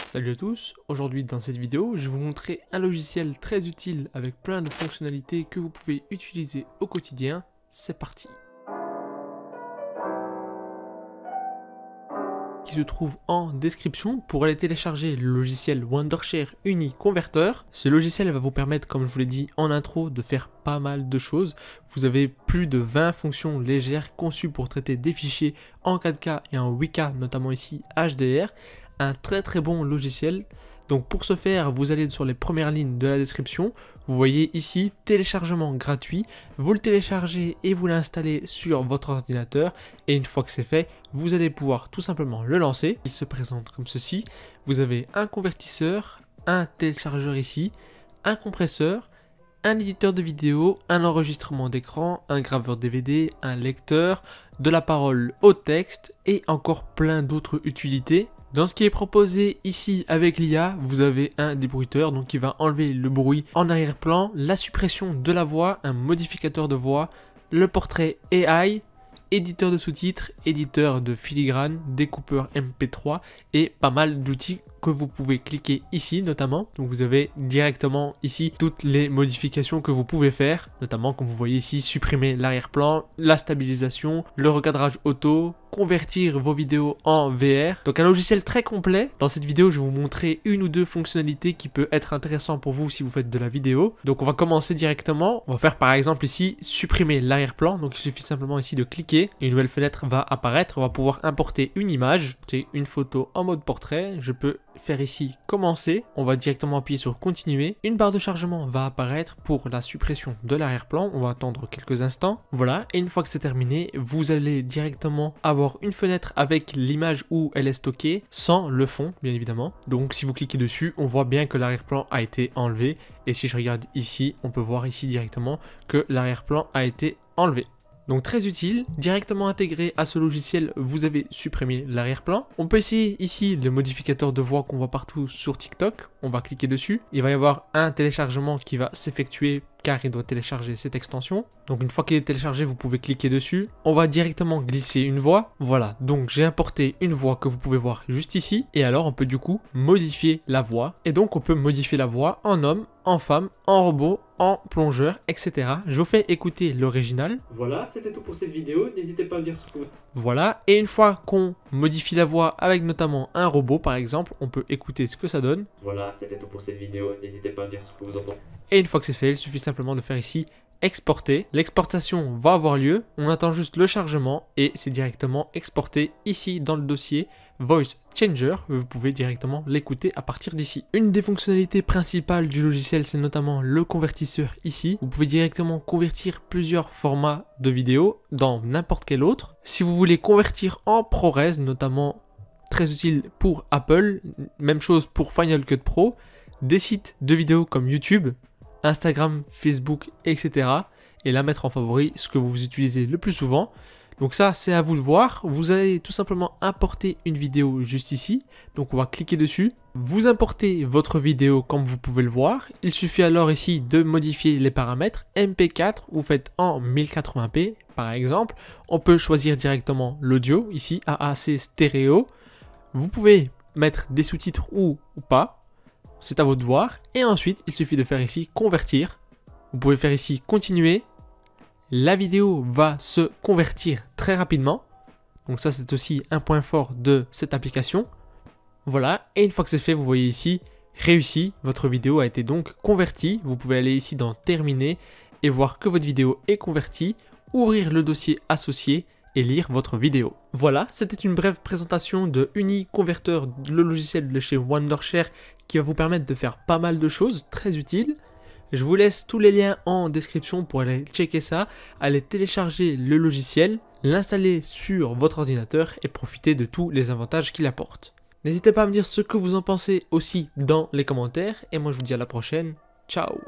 Salut à tous, aujourd'hui dans cette vidéo, je vais vous montrer un logiciel très utile avec plein de fonctionnalités que vous pouvez utiliser au quotidien. C'est parti. Qui se trouve en description pour aller télécharger le logiciel Wondershare Uni Converter. Ce logiciel va vous permettre, comme je vous l'ai dit en intro, de faire pas mal de choses. Vous avez plus de 20 fonctions légères conçues pour traiter des fichiers en 4K et en 8K, notamment ici HDR. Un très bon logiciel. Donc pour ce faire, vous allez sur les premières lignes de la description. Vous voyez ici téléchargement gratuit. Vous le téléchargez et vous l'installez sur votre ordinateur. Et une fois que c'est fait, vous allez pouvoir tout simplement le lancer. Il se présente comme ceci. Vous avez un convertisseur, un téléchargeur ici, un compresseur, un éditeur de vidéo, un enregistrement d'écran, un graveur DVD, un lecteur, de la parole au texte et encore plein d'autres utilités. Dans ce qui est proposé ici avec l'IA, vous avez un débruiteur donc qui va enlever le bruit en arrière-plan, la suppression de la voix, un modificateur de voix, le portrait AI, éditeur de sous-titres, éditeur de filigrane, découpeur MP3 et pas mal d'outils que vous pouvez cliquer ici notamment. Donc vous avez directement ici toutes les modifications que vous pouvez faire, notamment comme vous voyez ici, supprimer l'arrière-plan, la stabilisation, le recadrage auto, convertir vos vidéos en VR. Donc un logiciel très complet. Dans cette vidéo, je vais vous montrer une ou deux fonctionnalités qui peuvent être intéressantes pour vous si vous faites de la vidéo. Donc on va commencer directement. On va faire par exemple ici supprimer l'arrière-plan. Donc il suffit simplement ici de cliquer et une nouvelle fenêtre va apparaître. On va pouvoir importer une image. C'est une photo en mode portrait. Je peux faire ici commencer. On va directement appuyer sur continuer. Une barre de chargement va apparaître pour la suppression de l'arrière-plan. On va attendre quelques instants. Voilà. Et une fois que c'est terminé, vous allez directement avoir une fenêtre avec l'image où elle est stockée sans le fond bien évidemment. Donc si vous cliquez dessus, on voit bien que l'arrière-plan a été enlevé et si je regarde ici, on peut voir ici directement que l'arrière-plan a été enlevé. Donc très utile, directement intégré à ce logiciel, vous avez supprimé l'arrière-plan. On peut essayer ici le modificateur de voix qu'on voit partout sur TikTok. On va cliquer dessus. Il va y avoir un téléchargement qui va s'effectuer car il doit télécharger cette extension. Donc une fois qu'il est téléchargé, vous pouvez cliquer dessus. On va directement glisser une voix. Voilà, donc j'ai importé une voix que vous pouvez voir juste ici. Et alors on peut du coup modifier la voix. Et donc on peut modifier la voix en homme, en femme, en robot, en plongeur, etc. Je vous fais écouter l'original. Voilà, c'était tout pour cette vidéo. N'hésitez pas à me dire ce que vous... Voilà, et une fois qu'on modifie la voix avec notamment un robot par exemple, on peut écouter ce que ça donne. Voilà, c'était tout pour cette vidéo. N'hésitez pas à me dire ce que vous en pensez. Et une fois que c'est fait, il suffit simplement de faire ici exporter. L'exportation va avoir lieu, on attend juste le chargement et c'est directement exporté ici dans le dossier Voice Changer. Vous pouvez directement l'écouter à partir d'ici. Une des fonctionnalités principales du logiciel, c'est notamment le convertisseur ici. Vous pouvez directement convertir plusieurs formats de vidéos dans n'importe quel autre. Si vous voulez convertir en ProRes, notamment très utile pour Apple, même chose pour Final Cut Pro, des sites de vidéos comme YouTube, Instagram, Facebook, etc. et la mettre en favori, ce que vous utilisez le plus souvent. Donc ça, c'est à vous de voir. Vous allez tout simplement importer une vidéo juste ici. Donc on va cliquer dessus. Vous importez votre vidéo comme vous pouvez le voir. Il suffit alors ici de modifier les paramètres. MP4, vous faites en 1080p par exemple. On peut choisir directement l'audio, ici AAC stéréo. Vous pouvez mettre des sous-titres ou pas. C'est à vous de voir. Et ensuite, il suffit de faire ici convertir. Vous pouvez faire ici continuer. La vidéo va se convertir très rapidement. Donc ça, c'est aussi un point fort de cette application. Voilà. Et une fois que c'est fait, vous voyez ici, réussi. Votre vidéo a été donc convertie. Vous pouvez aller ici dans terminer et voir que votre vidéo est convertie. Ouvrir le dossier associé et lire votre vidéo. Voilà, c'était une brève présentation de Uni Converter, le logiciel de chez Wondershare qui va vous permettre de faire pas mal de choses très utiles. Je vous laisse tous les liens en description pour aller checker ça, aller télécharger le logiciel, l'installer sur votre ordinateur et profiter de tous les avantages qu'il apporte. N'hésitez pas à me dire ce que vous en pensez aussi dans les commentaires et moi je vous dis à la prochaine. Ciao!